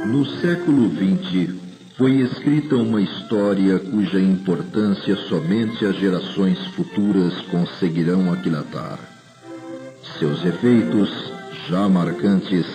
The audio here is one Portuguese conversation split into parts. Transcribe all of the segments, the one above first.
No século XX, foi escrita uma história cuja importância somente as gerações futuras conseguirão aquilatar. Seus efeitos, já marcantes,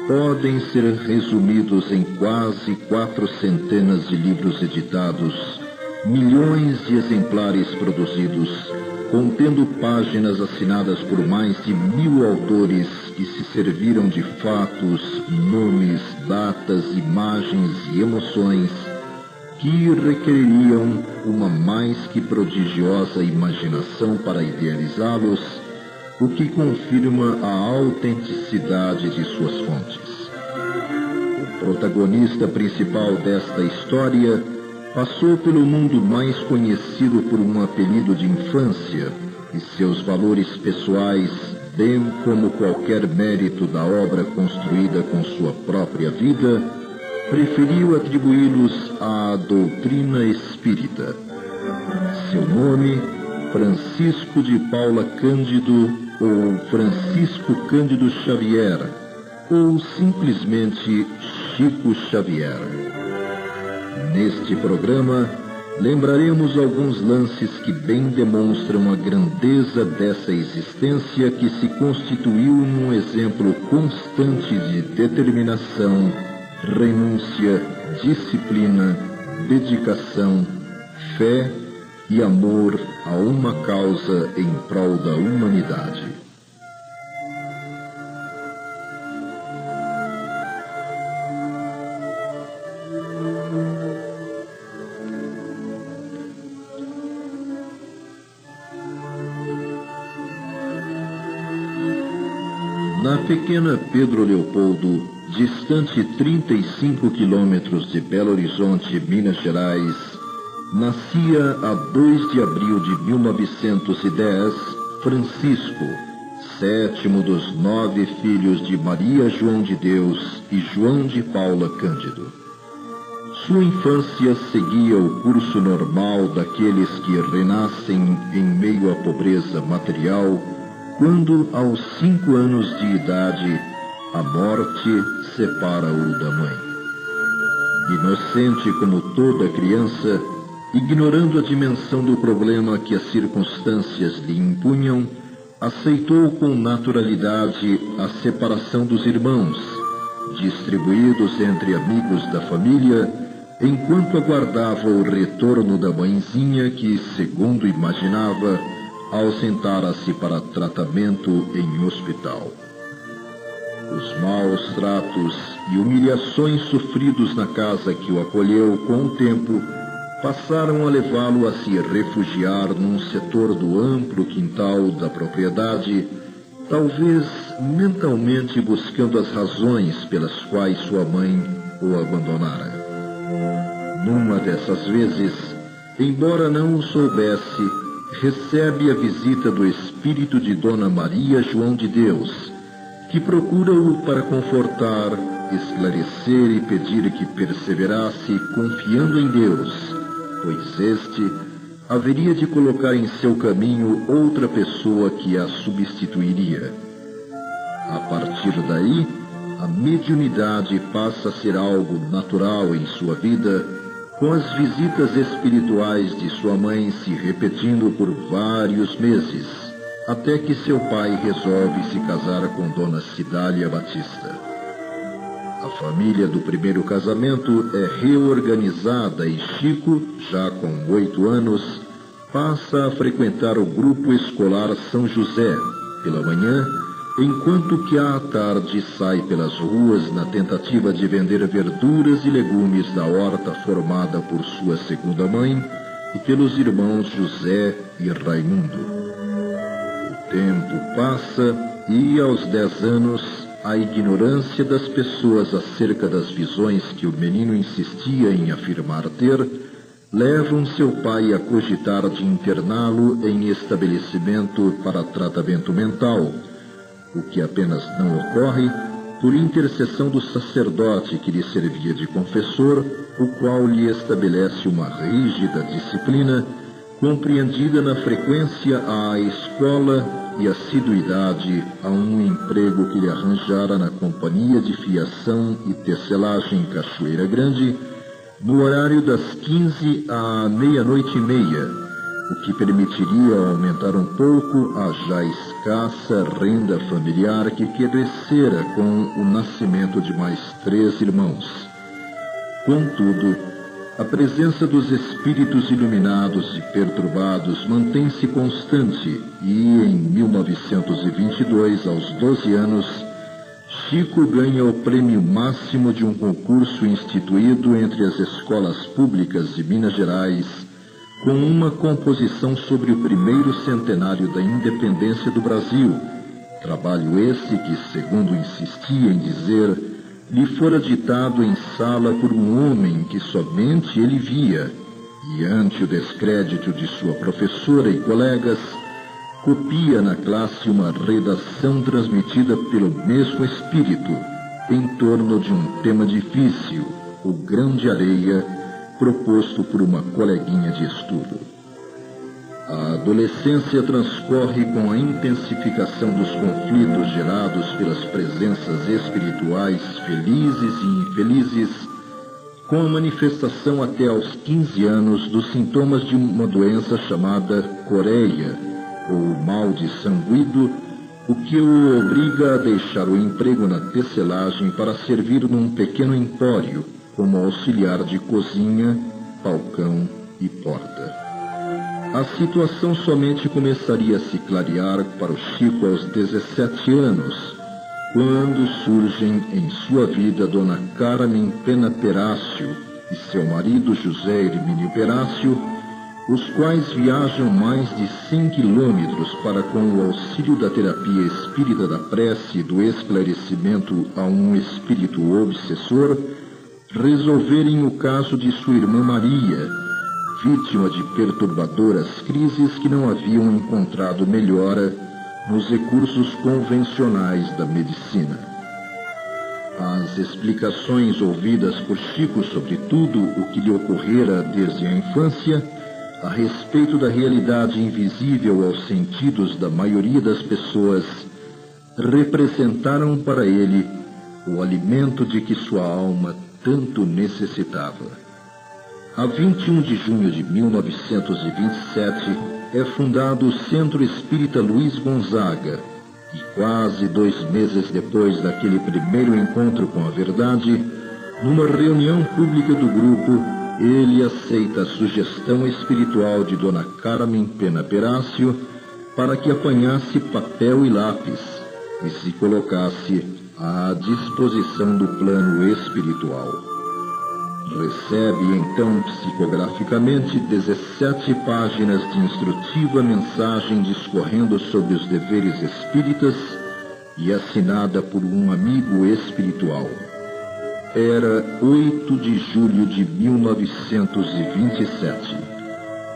podem ser resumidos em quase 400 de livros editados, milhões de exemplares produzidos, contendo páginas assinadas por mais de 1000 autores que se serviram de fatos, nomes, datas, imagens e emoções que requereriam uma mais que prodigiosa imaginação para idealizá-los, o que confirma a autenticidade de suas fontes. O protagonista principal desta história passou pelo mundo mais conhecido por um apelido de infância, e seus valores pessoais, bem como qualquer mérito da obra construída com sua própria vida, preferiu atribuí-los à doutrina espírita. Seu nome, Francisco de Paula Cândido, ou Francisco Cândido Xavier, ou simplesmente Chico Xavier. Neste programa, lembraremos alguns lances que bem demonstram a grandeza dessa existência que se constituiu num exemplo constante de determinação, renúncia, disciplina, dedicação, fé e amor a uma causa em prol da humanidade. Na pequena Pedro Leopoldo, distante 35 quilômetros de Belo Horizonte, Minas Gerais, nascia a 2 de abril de 1910 Francisco, sétimo dos 9 filhos de Maria João de Deus e João de Paula Cândido. Sua infância seguia o curso normal daqueles que renascem em meio à pobreza material, quando, aos 5 anos de idade, a morte separa-o da mãe. Inocente como toda criança, ignorando a dimensão do problema que as circunstâncias lhe impunham, aceitou com naturalidade a separação dos irmãos, distribuídos entre amigos da família, enquanto aguardava o retorno da mãezinha que, segundo imaginava, ausentara-se para tratamento em hospital. Os maus tratos e humilhações sofridos na casa que o acolheu com o tempo passaram a levá-lo a se refugiar num setor do amplo quintal da propriedade, talvez mentalmente buscando as razões pelas quais sua mãe o abandonara. Numa dessas vezes, embora não o soubesse, recebe a visita do espírito de Dona Maria João de Deus, que procura-o para confortar, esclarecer e pedir que perseverasse confiando em Deus, pois este haveria de colocar em seu caminho outra pessoa que a substituiria. A partir daí, a mediunidade passa a ser algo natural em sua vida, com as visitas espirituais de sua mãe se repetindo por vários meses, até que seu pai resolve se casar com Dona Cidália Batista. A família do primeiro casamento é reorganizada e Chico, já com 8 anos, passa a frequentar o grupo escolar São José pela manhã, enquanto que à tarde sai pelas ruas na tentativa de vender verduras e legumes da horta formada por sua segunda mãe e pelos irmãos José e Raimundo. O tempo passa e, aos 10 anos, a ignorância das pessoas acerca das visões que o menino insistia em afirmar ter levam seu pai a cogitar de interná-lo em estabelecimento para tratamento mental, o que apenas não ocorre por intercessão do sacerdote que lhe servia de confessor, o qual lhe estabelece uma rígida disciplina, compreendida na frequência à escola e assiduidade a um emprego que lhe arranjara na companhia de fiação e tecelagem em Cachoeira Grande, no horário das 15 à meia-noite e meia, o que permitiria aumentar um pouco a já escassa renda familiar que crescera com o nascimento de mais 3 irmãos. Contudo, a presença dos espíritos iluminados e perturbados mantém-se constante e, em 1922, aos 12 anos, Chico ganha o prêmio máximo de um concurso instituído entre as escolas públicas de Minas Gerais, com uma composição sobre o primeiro centenário da independência do Brasil, trabalho esse que, segundo insistia em dizer, lhe fora ditado em sala por um homem que somente ele via, e ante o descrédito de sua professora e colegas, copia na classe uma redação transmitida pelo mesmo espírito, em torno de um tema difícil, o grão de areia, proposto por uma coleguinha de estudo. A adolescência transcorre com a intensificação dos conflitos gerados pelas presenças espirituais felizes e infelizes, com a manifestação até aos 15 anos dos sintomas de uma doença chamada coreia, ou mal de sanguído, o que o obriga a deixar o emprego na tecelagem para servir num pequeno empório, como auxiliar de cozinha, balcão e porta. A situação somente começaria a se clarear para o Chico aos 17 anos, quando surgem em sua vida Dona Carmen Pena Perácio e seu marido José Hermínio Perácio, os quais viajam mais de 100 quilômetros para, com o auxílio da terapia espírita da prece e do esclarecimento a um espírito obsessor, resolverem o caso de sua irmã Maria, vítima de perturbadoras crises que não haviam encontrado melhora nos recursos convencionais da medicina. As explicações ouvidas por Chico sobre tudo o que lhe ocorrera desde a infância, a respeito da realidade invisível aos sentidos da maioria das pessoas, representaram para ele o alimento de que sua alma tanto necessitava. A 21 de junho de 1927 é fundado o Centro Espírita Luiz Gonzaga, e quase 2 meses depois daquele primeiro encontro com a verdade, numa reunião pública do grupo, ele aceita a sugestão espiritual de Dona Carmen Pena Perácio para que apanhasse papel e lápis e se colocasse à disposição do plano espiritual. Recebe então psicograficamente 17 páginas de instrutiva mensagem discorrendo sobre os deveres espíritas e assinada por um amigo espiritual. Era 8 de julho de 1927.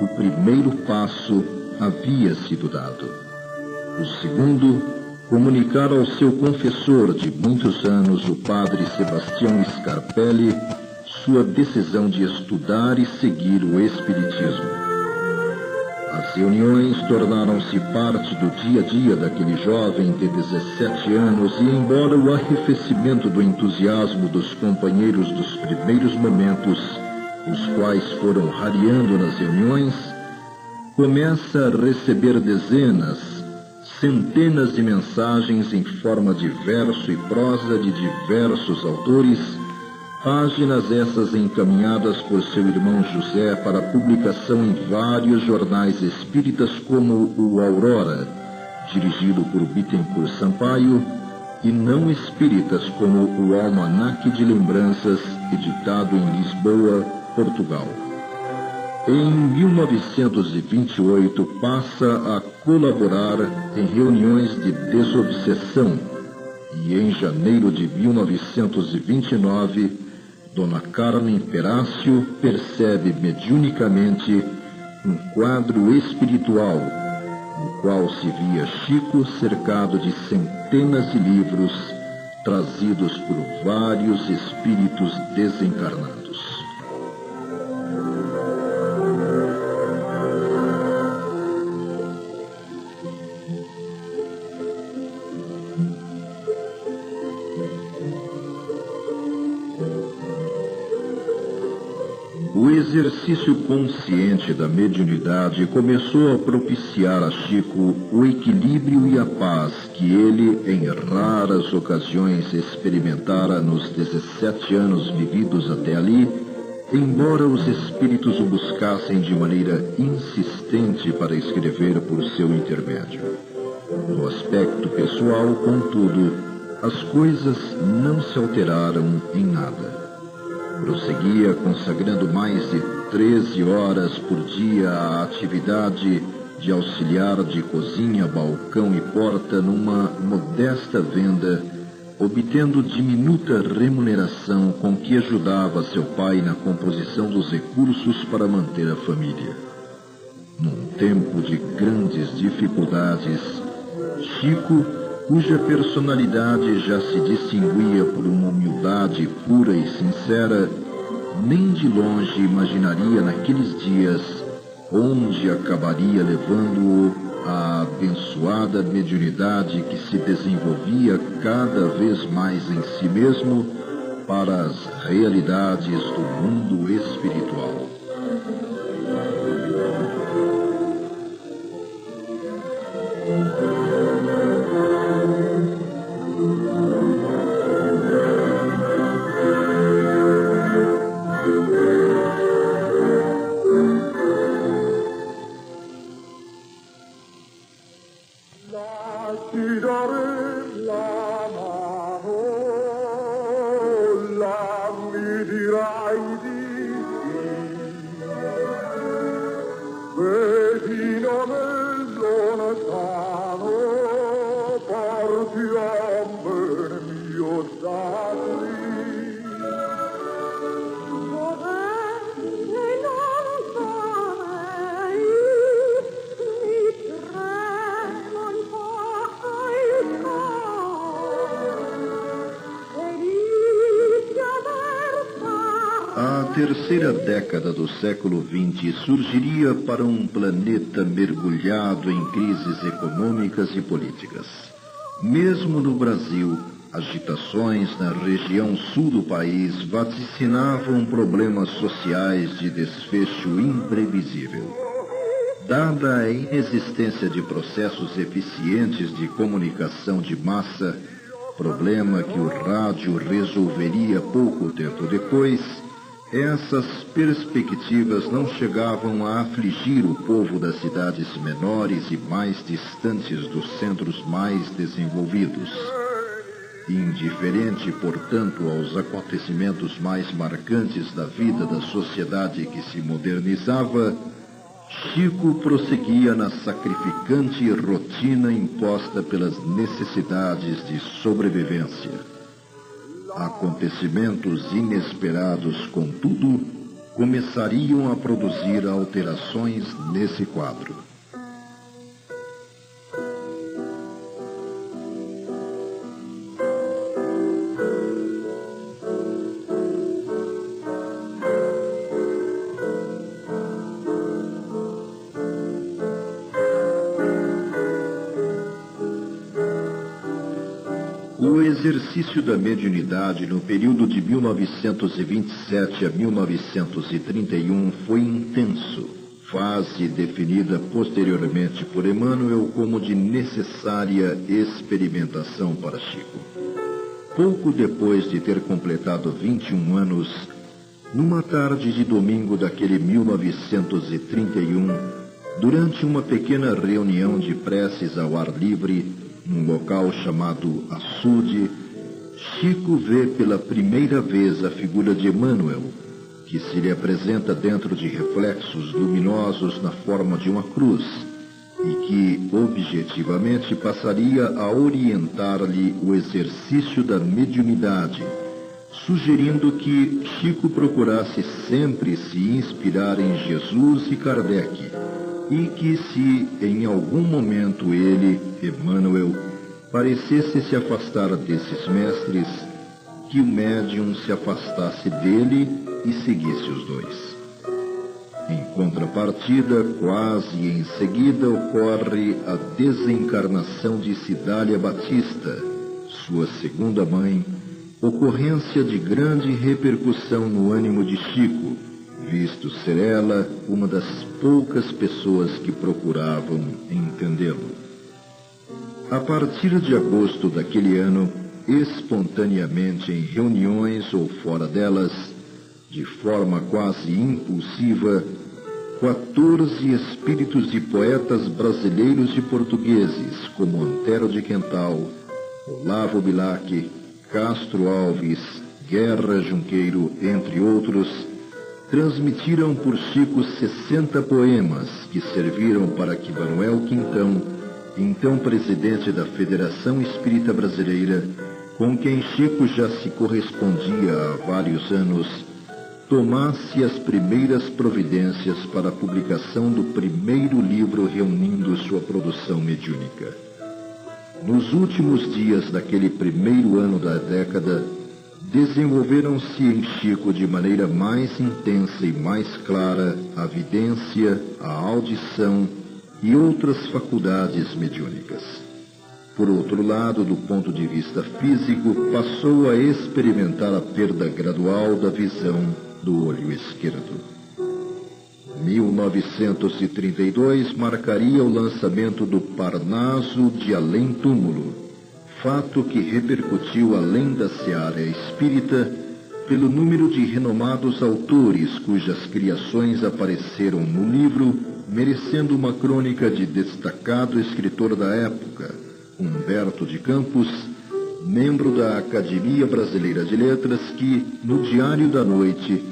O primeiro passo havia sido dado. O segundo, comunicar ao seu confessor de muitos anos, o padre Sebastião Scarpelli, sua decisão de estudar e seguir o Espiritismo. As reuniões tornaram-se parte do dia a dia daquele jovem de 17 anos e, embora o arrefecimento do entusiasmo dos companheiros dos primeiros momentos, os quais foram rareando nas reuniões, começa a receber dezenas, centenas de mensagens em forma de verso e prosa de diversos autores, páginas essas encaminhadas por seu irmão José para publicação em vários jornais espíritas como o Aurora, dirigido por Bittencourt Sampaio, e não espíritas como o Almanaque de Lembranças, editado em Lisboa, Portugal. Em 1928 passa a colaborar em reuniões de desobsessão e em janeiro de 1929 Dona Carmen Perácio percebe mediunicamente um quadro espiritual, no qual se via Chico cercado de centenas de livros trazidos por vários espíritos desencarnados. O exercício consciente da mediunidade começou a propiciar a Chico o equilíbrio e a paz que ele, em raras ocasiões, experimentara nos 17 anos vividos até ali, embora os espíritos o buscassem de maneira insistente para escrever por seu intermédio. No aspecto pessoal, contudo, as coisas não se alteraram em nada. Prosseguia consagrando mais de 13 horas por dia à atividade de auxiliar de cozinha, balcão e porta numa modesta venda, obtendo diminuta remuneração com que ajudava seu pai na composição dos recursos para manter a família. Num tempo de grandes dificuldades, Chico, cuja personalidade já se distinguia por uma humildade pura e sincera, nem de longe imaginaria naqueles dias onde acabaria levando-o a abençoada mediunidade que se desenvolvia cada vez mais em si mesmo para as realidades do mundo espiritual. A terceira década do século XX surgiria para um planeta mergulhado em crises econômicas e políticas. Mesmo no Brasil, agitações na região sul do país vaticinavam problemas sociais de desfecho imprevisível. Dada a inexistência de processos eficientes de comunicação de massa, problema que o rádio resolveria pouco tempo depois, essas perspectivas não chegavam a afligir o povo das cidades menores e mais distantes dos centros mais desenvolvidos. Indiferente, portanto, aos acontecimentos mais marcantes da vida da sociedade que se modernizava, Chico prosseguia na sacrificante rotina imposta pelas necessidades de sobrevivência. Acontecimentos inesperados, contudo, começariam a produzir alterações nesse quadro. O exercício da mediunidade no período de 1927 a 1931 foi intenso, fase definida posteriormente por Emmanuel como de necessária experimentação para Chico. Pouco depois de ter completado 21 anos, numa tarde de domingo daquele 1931, durante uma pequena reunião de preces ao ar livre, num local chamado Açude, Chico vê pela primeira vez a figura de Emmanuel, que se lhe apresenta dentro de reflexos luminosos na forma de uma cruz, e que, objetivamente, passaria a orientar-lhe o exercício da mediunidade, sugerindo que Chico procurasse sempre se inspirar em Jesus e Kardec, e que se em algum momento ele, Emmanuel, parecesse se afastar desses mestres, que o médium se afastasse dele e seguisse os dois. Em contrapartida, quase em seguida, ocorre a desencarnação de Cidália Batista, sua segunda mãe, ocorrência de grande repercussão no ânimo de Chico, visto ser ela uma das poucas pessoas que procuravam entendê-lo. A partir de agosto daquele ano, espontaneamente em reuniões ou fora delas, de forma quase impulsiva, 14 espíritos de poetas brasileiros e portugueses, como Antero de Quental, Olavo Bilac, Castro Alves, Guerra Junqueiro, entre outros, transmitiram por Chico 60 poemas que serviram para que Manuel Quintão, então presidente da Federação Espírita Brasileira, com quem Chico já se correspondia há vários anos, tomasse as primeiras providências para a publicação do primeiro livro reunindo sua produção mediúnica. Nos últimos dias daquele primeiro ano da década, desenvolveram-se em Chico de maneira mais intensa e mais clara a vidência, a audição e outras faculdades mediúnicas. Por outro lado, do ponto de vista físico, passou a experimentar a perda gradual da visão do olho esquerdo. 1932 marcaria o lançamento do Parnaso de Além Túmulo, fato que repercutiu além da seara espírita pelo número de renomados autores cujas criações apareceram no livro, merecendo uma crônica de destacado escritor da época, Humberto de Campos, membro da Academia Brasileira de Letras, que, no Diário da Noite,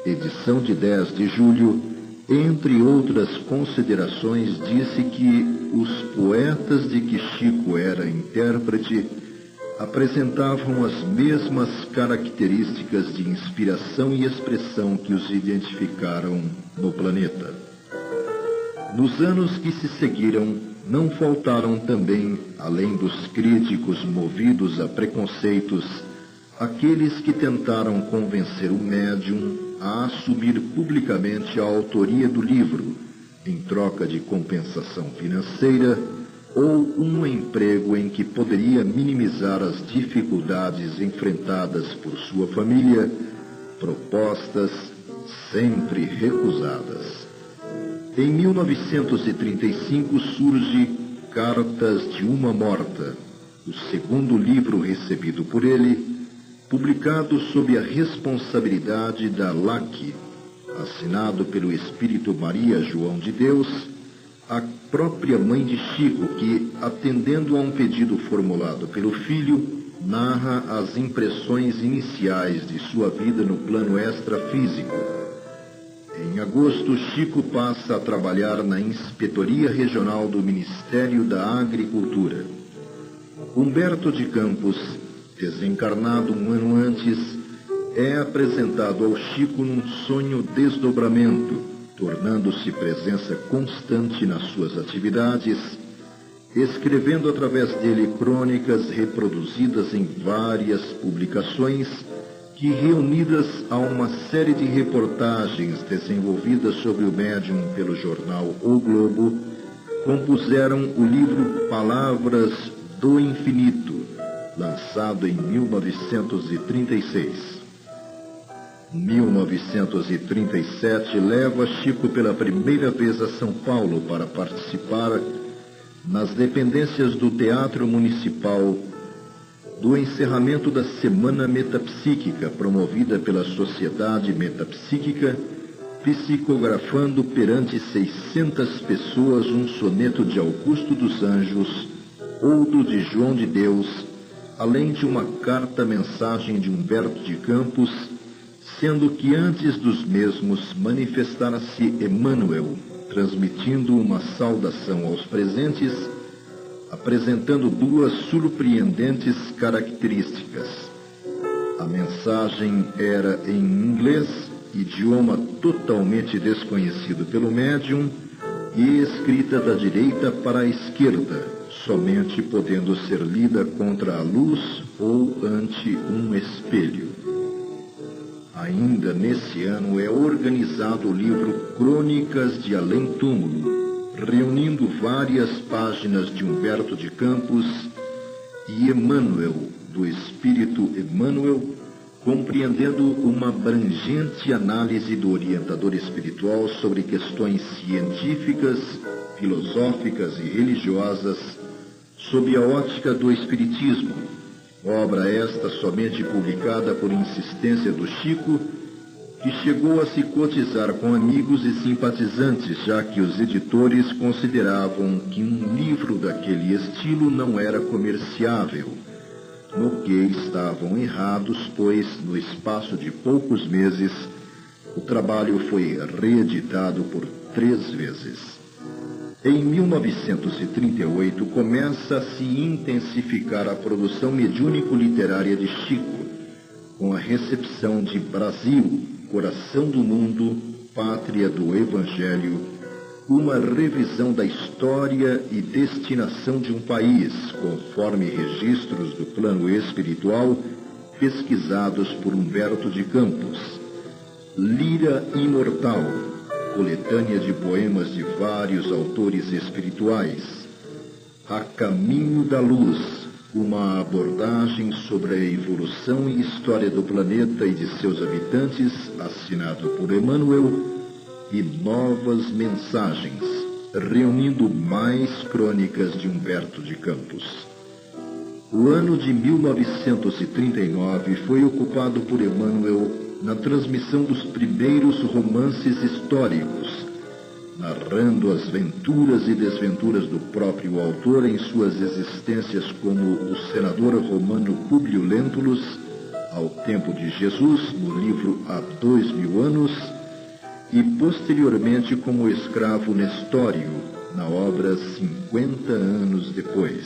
edição de 10 de julho, entre outras considerações, disse que os poetas de que Chico era intérprete apresentavam as mesmas características de inspiração e expressão que os identificaram no planeta. Nos anos que se seguiram, não faltaram também, além dos críticos movidos a preconceitos, aqueles que tentaram convencer o médium a assumir publicamente a autoria do livro, em troca de compensação financeira ou um emprego em que poderia minimizar as dificuldades enfrentadas por sua família, propostas sempre recusadas. Em 1935 surge Cartas de uma Morta, o segundo livro recebido por ele, publicado sob a responsabilidade da LAC, assinado pelo Espírito Maria João de Deus, A própria mãe de Chico, que, atendendo a um pedido formulado pelo filho, narra as impressões iniciais de sua vida no plano extrafísico. Em agosto, Chico passa a trabalhar na Inspetoria Regional do Ministério da Agricultura. Humberto de Campos, desencarnado um ano antes, é apresentado ao Chico num sonho desdobramento, tornando-se presença constante nas suas atividades, escrevendo através dele crônicas reproduzidas em várias publicações que, reunidas a uma série de reportagens desenvolvidas sobre o médium pelo jornal O Globo, compuseram o livro Palavras do Infinito, lançado em 1936. Em 1937, leva Chico pela primeira vez a São Paulo para participar, nas dependências do Teatro Municipal, do encerramento da Semana Metapsíquica, promovida pela Sociedade Metapsíquica, psicografando perante 600 pessoas um soneto de Augusto dos Anjos, outro de João de Deus, além de uma carta-mensagem de Humberto de Campos, sendo que antes dos mesmos manifestara-se Emmanuel, transmitindo uma saudação aos presentes, apresentando duas surpreendentes características. A mensagem era em inglês, idioma totalmente desconhecido pelo médium, e escrita da direita para a esquerda, somente podendo ser lida contra a luz ou ante um espelho. Ainda nesse ano é organizado o livro Crônicas de Além Túmulo, reunindo várias páginas de Humberto de Campos e Emmanuel, do Espírito Emmanuel, compreendendo uma abrangente análise do orientador espiritual sobre questões científicas, filosóficas e religiosas, sob a ótica do Espiritismo. Obra esta somente publicada por insistência do Chico, que chegou a se cotizar com amigos e simpatizantes, já que os editores consideravam que um livro daquele estilo não era comerciável, no que estavam errados, pois, no espaço de poucos meses, o trabalho foi reeditado por 3 vezes. Em 1938, começa a se intensificar a produção mediúnico-literária de Chico, com a recepção de Brasil, Coração do Mundo, Pátria do Evangelho, uma revisão da história e destinação de um país, conforme registros do plano espiritual pesquisados por Humberto de Campos, Lira Imortal, coletânea de poemas de vários autores espirituais, A Caminho da Luz, uma abordagem sobre a evolução e história do planeta e de seus habitantes, assinado por Emmanuel, e Novas Mensagens, reunindo mais crônicas de Humberto de Campos. O ano de 1939 foi ocupado por Emmanuel na transmissão dos primeiros romances históricos, narrando as venturas e desventuras do próprio autor em suas existências como o senador romano Públio Lentulus, ao tempo de Jesus, no livro Há 2000 anos, e posteriormente como escravo Nestório, na obra 50 anos depois.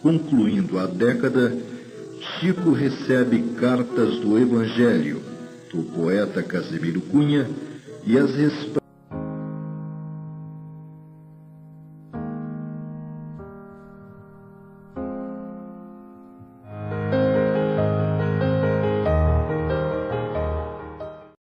Concluindo a década, Chico recebe cartas do Evangelho, do poeta Casimiro Cunha, e as respostas